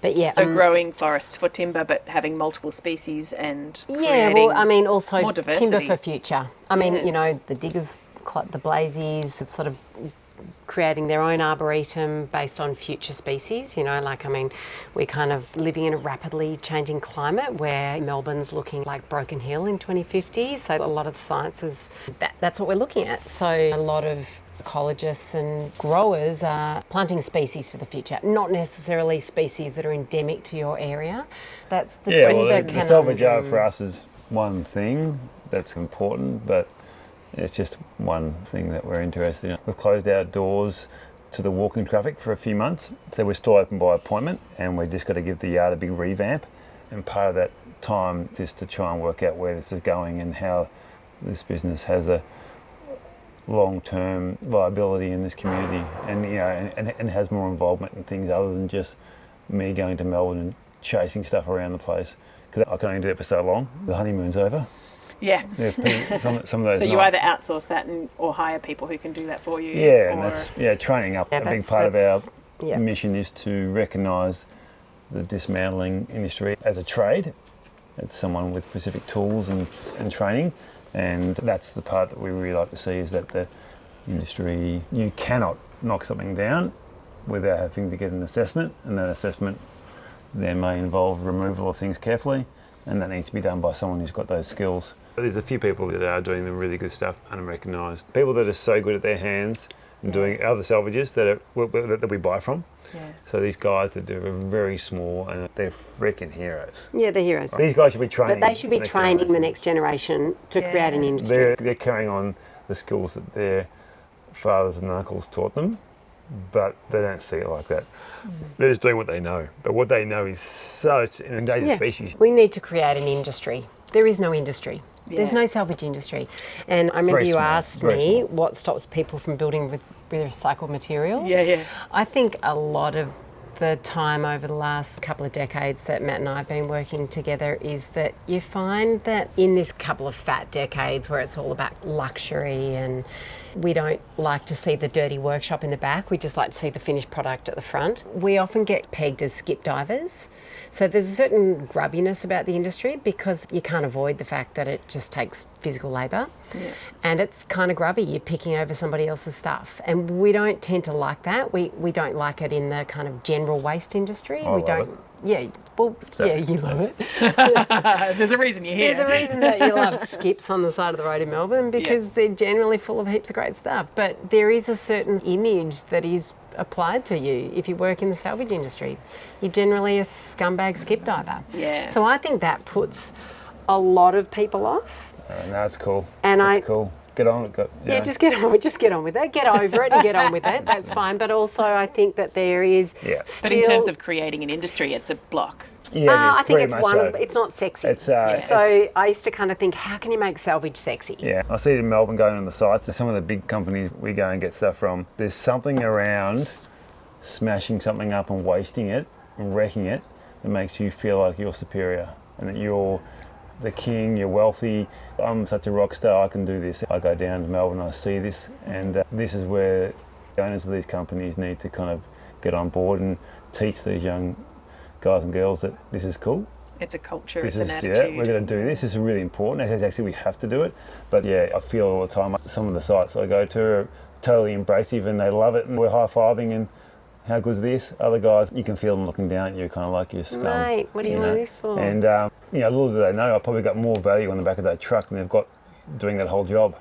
S4: But yeah,
S1: So growing forests for timber, but having multiple species and
S4: yeah.
S1: creating
S4: Well, I mean, also
S1: more diversity.
S4: timber for future. I mean,
S1: Yeah.
S4: the diggers, the blazies, it's sort of creating their own arboretum based on future species. We're kind of living in a rapidly changing climate where Melbourne's looking like Broken Hill in 2050. So a lot of the sciences, that's what we're looking at. So a lot of ecologists and growers are planting species for the future, not necessarily species that are endemic to your area. That's the
S2: the salvage yard for us is one thing that's important, but it's just one thing that we're interested in. We've closed our doors to the walking traffic for a few months, so we're still open by appointment, and we've just got to give the yard a big revamp. And part of that time is to try and work out where this is going and how this business has a long-term viability in this community, and and has more involvement in things other than just me going to Melbourne and chasing stuff around the place, because I can only do it for so long. The honeymoon's over.
S1: Yeah.
S2: Some of those.
S1: So you
S2: nights.
S1: either outsource that or hire people who can do that for you.
S2: Yeah,
S1: or...
S2: and that's training up.
S4: Yeah,
S2: a big
S4: that's-
S2: part of
S4: that's-
S2: our
S4: yeah.
S2: mission is to recognise the dismantling industry as a trade. It's someone with specific tools and training, and that's the part that we really like to see, is that the industry, you cannot knock something down without having to get an assessment, and that assessment then may involve removal of things carefully, and that needs to be done by someone who's got those skills. There's a few people that are doing the really good stuff unrecognised. People that are so good at their hands and doing other salvages that we buy from.
S1: Yeah.
S2: So these guys that are very small, and they're freaking heroes.
S4: Yeah, they're heroes.
S2: These guys should be training.
S4: But they should be training the next generation to create an industry.
S2: They're carrying on the skills that their fathers and uncles taught them, but they don't see it like that. They're just doing what they know. But what they know is such an endangered species.
S4: We need to create an industry. There is no industry. There's
S1: Yeah.
S4: no salvage industry. And I remember
S2: Very
S4: you
S2: small,
S4: asked
S2: very
S4: me
S2: small.
S4: what stops people from building with recycled materials.
S1: Yeah.
S4: I think a lot of the time over the last couple of decades that Matt and I have been working together is that you find that in this couple of fat decades where it's all about luxury, and we don't like to see the dirty workshop in the back, we just like to see the finished product at the front. We often get pegged as skip divers. So there's a certain grubbiness about the industry because you can't avoid the fact that it just takes physical labour.
S1: Yeah.
S4: And it's kind of grubby. You're picking over somebody else's stuff. And we don't tend to like that. We don't like it in the kind of general waste industry.
S2: I love it.
S4: Yeah, well, yeah, you love it.
S1: There's a reason you're here.
S4: There's a reason that you love skips on the side of the road in Melbourne, because they're generally full of heaps of great stuff. But there is a certain image that is applied to you if you work in the salvage industry. You're generally a scumbag skip diver.
S1: Yeah.
S4: So I think that puts a lot of people off.
S2: That's cool.
S4: And
S2: that's cool. Get on with it.
S4: Yeah, just get on with it. Get over it and get on with it. That's fine. But also I think that there is still...
S1: But in terms of creating an industry, it's a block.
S2: Yeah,
S4: I think
S2: very
S4: it's
S2: much
S4: one
S2: so.
S4: of it's not sexy.
S2: It's,
S4: so I used to kind of think, how can you make salvage sexy?
S2: Yeah, I see it in Melbourne going on the sites. Some of the big companies we go and get stuff from, there's something around smashing something up and wasting it and wrecking it that makes you feel like you're superior and that you're the king, you're wealthy. I'm such a rock star, I can do this. I go down to Melbourne, I see this, and this is where the owners of these companies need to kind of get on board and teach these young guys and girls that this is cool.
S1: It's a culture,
S2: This
S1: it's an
S2: is,
S1: attitude.
S2: we're going to do this. This is really important. Actually, we have to do it. But yeah, I feel all the time. Some of the sites I go to are totally embracive and they love it, and we're high-fiving and how good's this? Other guys, you can feel them looking down at you, kind of like you're scum.
S4: Mate, what do you want this for?
S2: And little do they know, I probably got more value on the back of that truck than they've got doing that whole job.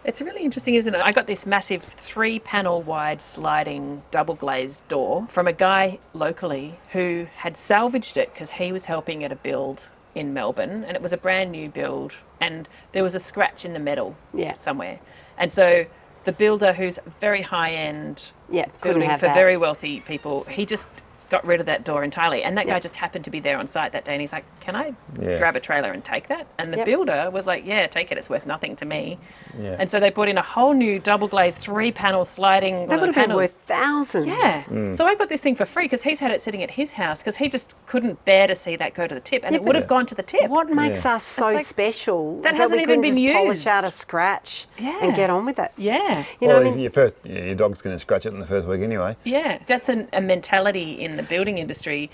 S1: It's really interesting, isn't it? I got this massive 3-panel wide sliding double glazed door from a guy locally who had salvaged it because he was helping at a build in Melbourne, and it was a brand new build, and there was a scratch in the metal somewhere. And so the builder, who's very high end
S4: couldn't
S1: building
S4: have
S1: for
S4: that.
S1: very wealthy people, he just got rid of that door entirely. And that guy
S4: Yep.
S1: just happened to be there on site that day, and he's like, can I
S2: Yeah.
S1: grab a trailer and take that? And the
S4: Yep.
S1: builder was like, yeah, take it, it's worth nothing to me.
S2: Yeah.
S1: And so they put in a whole new double glazed 3-panel sliding
S4: That would have been
S1: panels.
S4: worth thousands.
S1: Yeah.
S2: Mm.
S1: So I got this thing for free because he's had it sitting at his house because he just couldn't bear to see that go to the tip, and
S4: Yeah,
S1: it would
S4: but
S1: have gone to the tip.
S4: What makes us so
S1: like-
S4: special
S1: That hasn't
S4: we
S1: even
S4: couldn't
S1: been
S4: just polish
S1: used.
S4: out a scratch
S1: Yeah.
S4: and get on with it?
S1: Yeah.
S4: You know,
S2: Well,
S4: I mean,
S2: your dog's going to scratch it in the first week anyway.
S1: Yeah. That's a mentality in the building industry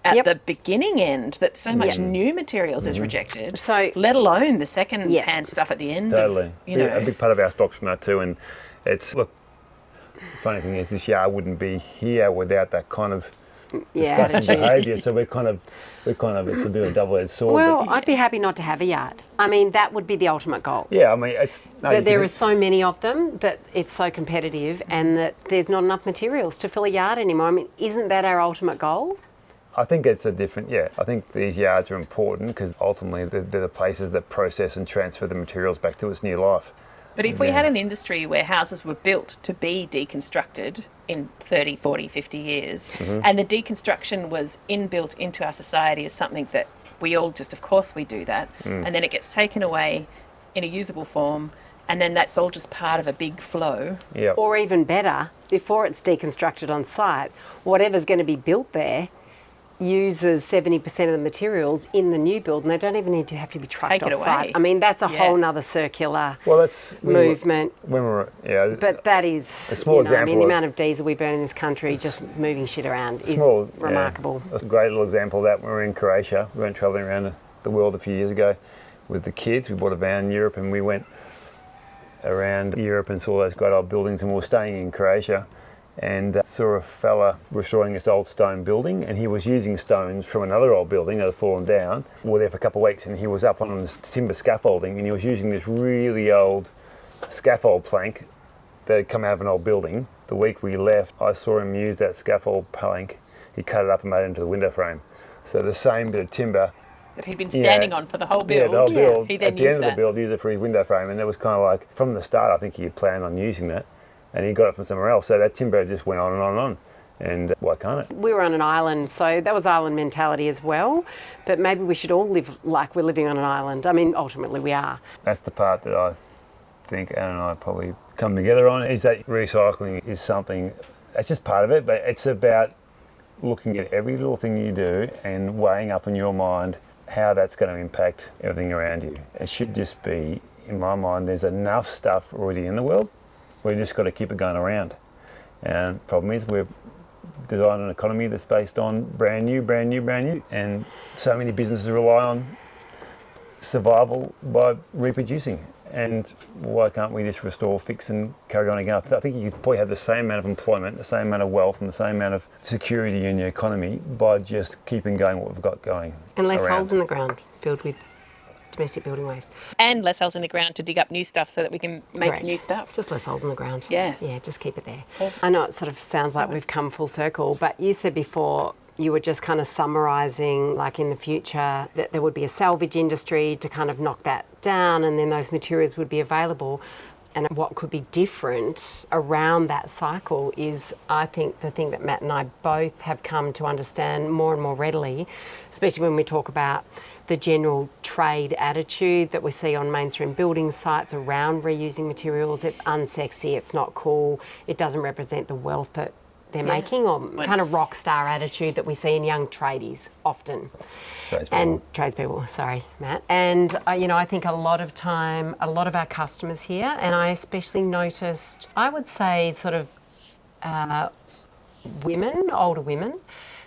S1: at
S4: Yep.
S1: the beginning end that so much
S4: Yep.
S1: new materials is rejected.
S4: So-
S1: let alone the second
S4: Yeah.
S1: hand stuff at the end.
S2: Totally.
S1: Of, you know.
S2: A big part of our stock's from that too. And it's, look, funny thing is this yard wouldn't be here without that kind of
S4: yeah,
S2: discussion
S4: attitude.
S2: behaviour. So we're kind of, it's a bit of a double-edged sword.
S4: Well,
S2: but
S4: I'd be happy not to have a yard. I mean, that would be the ultimate goal.
S2: yeah, I mean, it's... No,
S4: That there are so many of them that it's so competitive and that there's not enough materials to fill a yard anymore. I mean, isn't that our ultimate goal?
S2: I think it's a different, I think these yards are important because ultimately they're the places that process and transfer the materials back to its new life.
S1: But if we had an industry where houses were built to be deconstructed in 30, 40, 50 years, and the deconstruction was inbuilt into our society as something that we all just, of course we do that, and then it gets taken away in a usable form, and then that's all just part of a big flow.
S2: Yeah.
S4: Or even better, before it's deconstructed on site, whatever's going to be built there uses 70% of the materials in the new build and they don't even need to have to be trucked
S1: Take it
S4: off site.
S1: away.
S4: I mean, that's a
S1: Yeah.
S4: whole nother circular
S2: Well, that's...
S4: movement.
S2: When we were,
S4: But that is,
S2: small
S4: I mean,
S2: example
S4: the
S2: of-
S4: amount of diesel we burn in this country just moving shit around is
S2: small,
S4: remarkable.
S2: That's a great little example of that. When we were in Croatia, we went travelling around the world a few years ago with the kids. We bought a van in Europe and we went around Europe and saw those great old buildings, and we were staying in Croatia and saw a fella restoring this old stone building, and he was using stones from another old building that had fallen down. We were there for a couple of weeks and he was up on this timber scaffolding and he was using this really old scaffold plank that had come out of an old building. The week we left, I saw him use that scaffold plank. He cut it up and made it into the window frame. So the same bit of timber
S1: That he'd been standing on for the whole build.
S2: the whole build.
S1: He then
S2: At the
S1: used
S2: end of
S1: that.
S2: the build, used it for his window frame, and it was kind of like from the start. I think he had planned on using that, and he got it from somewhere else. So that timber just went on and on and on. And why can't it?
S4: We were on an island, so that was island mentality as well. But maybe we should all live like we're living on an island. I mean, ultimately we are.
S2: That's the part that I think Anne and I probably come together on. Is that recycling is something that's just part of it, but it's about looking at every little thing you do and weighing up in your mind how that's going to impact everything around you. It should just be, in my mind, there's enough stuff already in the world. We've just got to keep it going around. And the problem is we've designed an economy that's based on brand new, and so many businesses rely on survival by reproducing. And why can't we just restore, fix and carry on again? I think you could probably have the same amount of employment, the same amount of wealth and the same amount of security in your economy by just keeping going what we've got going.
S4: And less
S2: around.
S4: holes in the ground filled with domestic building waste.
S1: And less holes in the ground to dig up new stuff so that we can make
S4: Correct.
S1: new stuff.
S4: Just less holes in the ground.
S1: Yeah.
S4: Yeah, just keep it there. I know it sort of sounds like we've come full circle, but you said before you were just kind of summarising, like in the future, that there would be a salvage industry to kind of knock that down and then those materials would be available. And what could be different around that cycle is, I think, the thing that Matt and I both have come to understand more and more readily, especially when we talk about the general trade attitude that we see on mainstream building sites around reusing materials. It's unsexy, it's not cool, it doesn't represent the wealth that they're making, or kind of rock star attitude that we see in young tradies often. Tradespeople, sorry, Matt. And, I think a lot of time, a lot of our customers here, and I especially noticed, I would say sort of women, older women,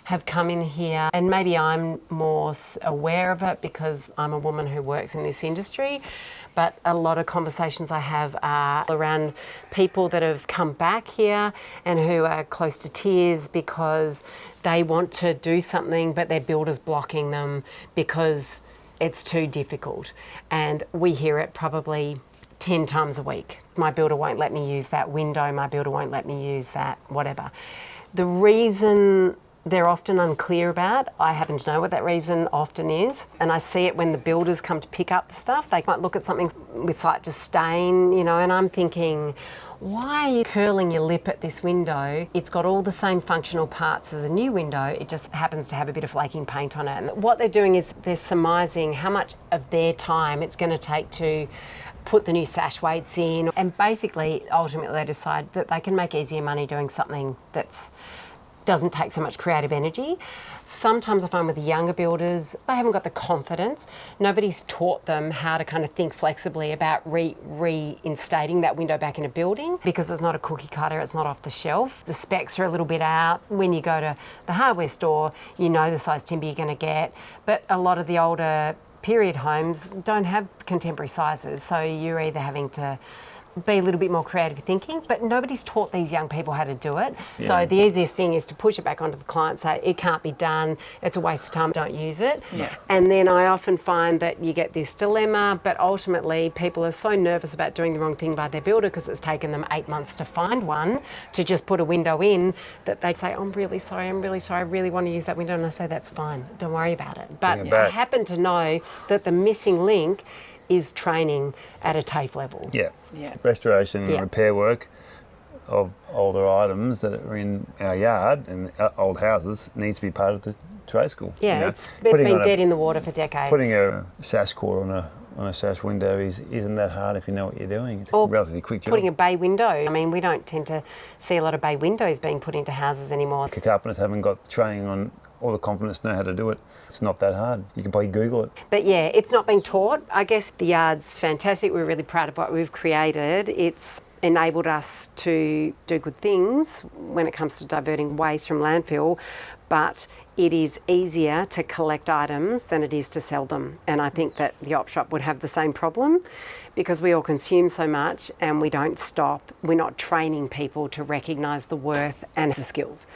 S4: have come in here, and maybe I'm more aware of it because I'm a woman who works in this industry, but a lot of conversations I have are around people that have come back here and who are close to tears because they want to do something but their builder's blocking them because it's too difficult. And we hear it probably 10 times a week. My builder won't let me use that window, my builder won't let me use that, whatever. The reason they're often unclear about, I happen to know what that reason often is, and I see it when the builders come to pick up the stuff. They might look at something with slight disdain, and I'm thinking, why are you curling your lip at this window? It's got all the same functional parts as a new window, it just happens to have a bit of flaking paint on it. And what they're doing is they're surmising how much of their time it's going to take to put the new sash weights in, and basically ultimately they decide that they can make easier money doing something that's doesn't take so much creative energy. Sometimes I find with the younger builders, they haven't got the confidence. Nobody's taught them how to kind of think flexibly about reinstating that window back in a building, because it's not a cookie cutter, it's not off the shelf. The specs are a little bit out. When you go to the hardware store, you know the size timber you're going to get, but a lot of the older period homes don't have contemporary sizes, so you're either having to be a little bit more creative thinking, but nobody's taught these young people how to do it. Yeah. So the easiest thing is to push it back onto the client, say it can't be done, it's a waste of time, don't use it. Yeah. And then I often find that you get this dilemma, but ultimately people are so nervous about doing the wrong thing by their builder because it's taken them 8 months to find one to just put a window in, that they say, I'm really sorry, I really want to use that window. And I say, that's fine, don't worry about it. But I happen to know that the missing link is training at a TAFE level.
S2: Yeah. Restoration and repair work of older items that are in our yard and old houses needs to be part of the trade school.
S4: Yeah, you know, it's been dead in the water for decades.
S2: Putting a sash core on a sash window isn't that hard if you know what you're doing. It's a relatively quick job.
S4: Putting a bay window. I mean, we don't tend to see a lot of bay windows being put into houses anymore.
S2: Carpenters haven't got training on all the confidence to know how to do it. It's not that hard. You can probably Google it.
S4: But yeah, it's not being taught. I guess the yard's fantastic. We're really proud of what we've created. It's enabled us to do good things when it comes to diverting waste from landfill, but it is easier to collect items than it is to sell them. And I think that the op shop would have the same problem, because we all consume so much and we don't stop. We're not training people to recognise the worth and the skills.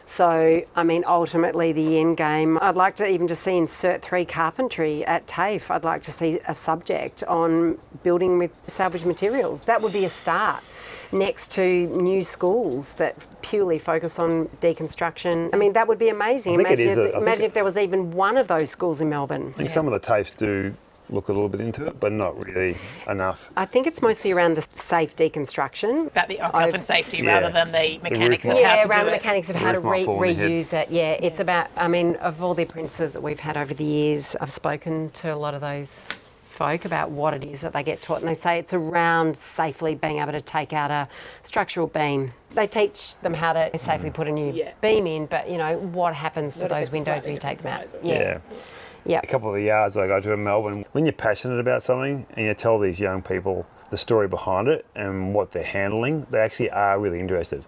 S4: So, I mean, ultimately the end game, I'd like to even just see in Cert 3 carpentry at TAFE, I'd like to see a subject on building with salvage materials. That would be a start, next to new schools that purely focus on deconstruction. I mean, that would be amazing. Imagine if there was even one of those schools in Melbourne.
S2: I think some of the TAFEs do look a little bit into it, but not really enough.
S4: I think it's mostly around the safe deconstruction.
S5: About the health and safety rather than the mechanics of how to do it.
S4: Yeah, around the mechanics of how to reuse it. Yeah, it's about, I mean, of all the apprentices that we've had over the years, I've spoken to a lot of those folk about what it is that they get taught, and they say it's around safely being able to take out a structural beam. They teach them how to safely put a new beam in, but, you know, what happens to those windows when you take them out? Yeah.
S2: A couple of the yards I go to in Melbourne, when you're passionate about something and you tell these young people the story behind it and what they're handling, they actually are really interested.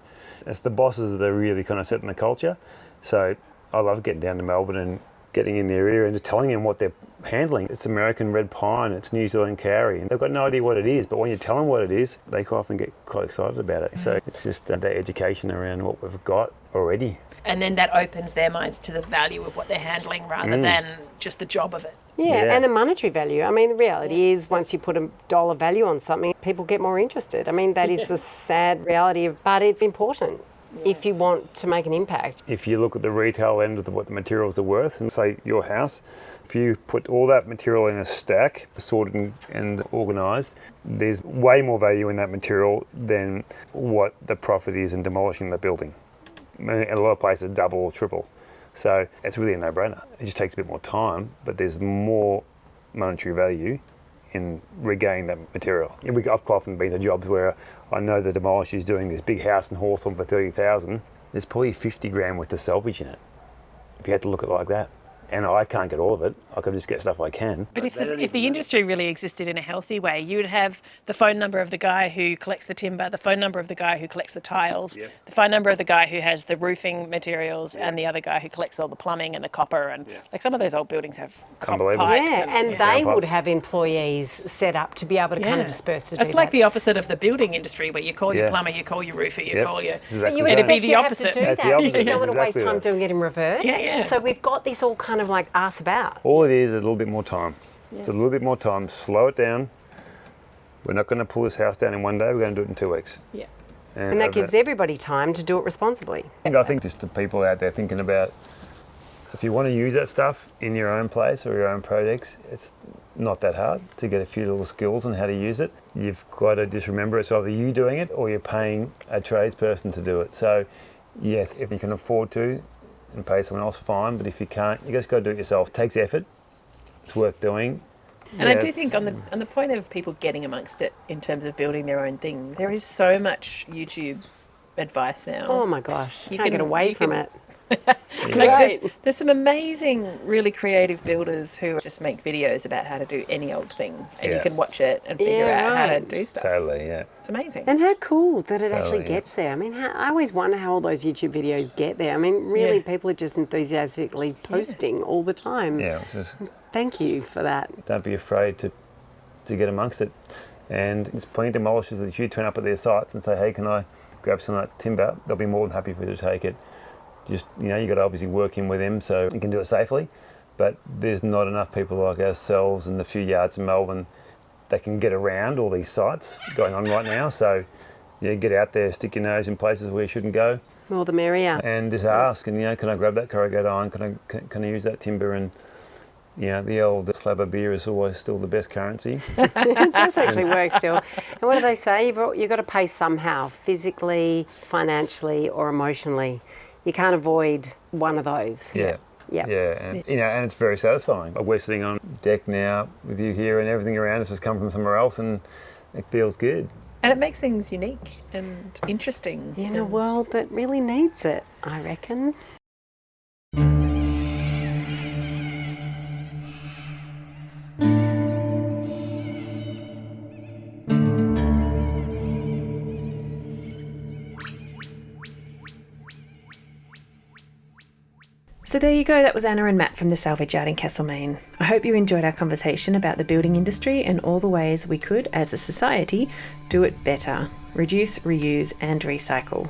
S2: It's the bosses that are really kind of setting the culture. So I love getting down to Melbourne and getting in their ear and just telling them what they're handling. It's American red pine, it's New Zealand kauri. They've got no idea what it is, but when you tell them what it is, they quite often get quite excited about it. So it's just that education around what we've got already.
S5: And then that opens their minds to the value of what they're handling rather than just the job of it.
S4: Yeah, and the monetary value. I mean, the reality is once you put a dollar value on something, people get more interested. I mean, that is the sad reality but it's important if you want to make an impact.
S2: If you look at the retail end of what the materials are worth, and say your house, if you put all that material in a stack, sorted and organised, there's way more value in that material than what the profit is in demolishing the building. In a lot of places, double or triple. So it's really a no-brainer. It just takes a bit more time, but there's more monetary value in regaining that material. I've quite often been to jobs where I know the demolisher's doing this big house in Hawthorne for 30,000. There's probably 50 grand worth of salvage in it, if you had to look at it like that. And I can't get all of it. I can just get stuff I can.
S5: But if the industry really existed in a healthy way, you would have the phone number of the guy who collects the timber, the phone number of the guy who collects the tiles, the phone number of the guy who has the roofing materials, and the other guy who collects all the plumbing and the copper. And like some of those old buildings have copper pipes.
S4: And they would have employees set up to be able to kind of disperse to do
S5: It's like the opposite of the building industry, where you call your plumber, you call your roofer, you call your...
S4: But you would be the opposite. You don't want to waste time doing it in reverse. So we've got this all kind of like ask about.
S2: All it is a little bit more time. It's a little bit more time. Slow it down. We're not going to pull this house down in one day. We're going to do it in 2 weeks.
S5: Yeah.
S4: And that gives everybody time to do it responsibly.
S2: I think just the people out there thinking about, if you want to use that stuff in your own place or your own projects, it's not that hard to get a few little skills on how to use it. You've got to just remember it's either you doing it or you're paying a tradesperson to do it. So yes, if you can afford to and pay someone else, fine, but if you can't, you just got to do it yourself. It takes effort. It's worth doing.
S5: And I do think on the point of people getting amongst it in terms of building their own thing, there is so much YouTube advice now.
S4: Oh my gosh, you can't get away from it.
S5: It's great. There's some amazing, really creative builders who just make videos about how to do any old thing, and you can watch it and figure out how to do stuff.
S2: Totally, yeah.
S5: It's amazing.
S4: And how cool that it actually gets there. I mean, I always wonder how all those YouTube videos get there. I mean, really, people are just enthusiastically posting all the time.
S2: Yeah. Just,
S4: thank you for that.
S2: don't be afraid to get amongst it. And there's plenty of demolishers that if you turn up at their sites and say, hey, can I grab some of that timber, they'll be more than happy for you to take it. Just, you got to obviously work in with them so you can do it safely. But there's not enough people like ourselves and the few yards in Melbourne that can get around all these sites going on right now. So, get out there, stick your nose in places where you shouldn't go.
S4: More the merrier.
S2: And just ask, and, can I grab that corrugated iron? Can I use that timber? And, the old slab of beer is always still the best currency.
S4: It does actually work still. And what do they say? You've got to pay somehow, physically, financially, or emotionally. You can't avoid one of those.
S2: Yeah.
S4: Yeah.
S2: Yeah, and and it's very satisfying. We're sitting on deck now with you here, and everything around us has come from somewhere else, and it feels good.
S5: And it makes things unique and interesting.
S4: In a world that really needs it, I reckon.
S1: So there you go, that was Anna and Matt from the Salvage Yard in Castlemaine. I hope you enjoyed our conversation about the building industry and all the ways we could, as a society, do it better, reduce, reuse and recycle.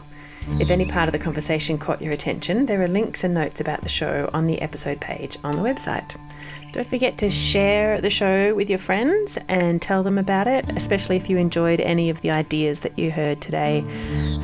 S1: If any part of the conversation caught your attention, there are links and notes about the show on the episode page on the website. Don't forget to share the show with your friends and tell them about it, especially if you enjoyed any of the ideas that you heard today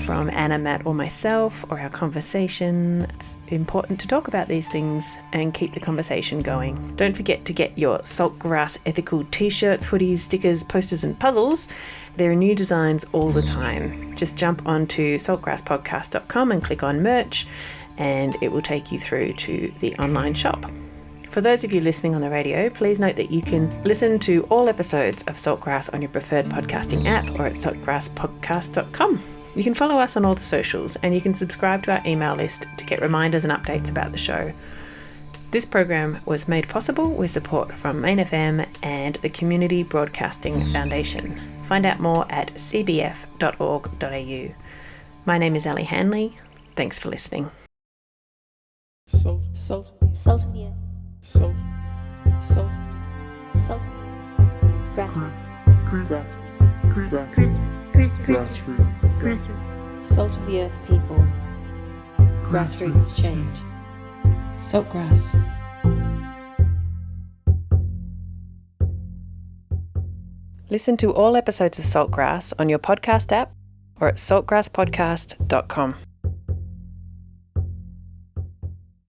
S1: from Anna, Matt or myself, or our conversation. It's important to talk about these things and keep the conversation going. Don't forget to get your Saltgrass ethical t-shirts, hoodies, stickers, posters and puzzles. There are new designs all the time. Just jump onto saltgrasspodcast.com and click on merch and it will take you through to the online shop. For those of you listening on the radio, please note that you can listen to all episodes of Saltgrass on your preferred podcasting app or at saltgrasspodcast.com. You can follow us on all the socials and you can subscribe to our email list to get reminders and updates about the show. This program was made possible with support from Main FM and the Community Broadcasting Foundation. Find out more at cbf.org.au. My name is Ali Hanley. Thanks for listening.
S3: Salt of the earth. Salt. Grassroots. Salt of the earth people. Grassroots change. Saltgrass.
S1: Listen to all episodes of Saltgrass on your podcast app or at saltgrasspodcast.com.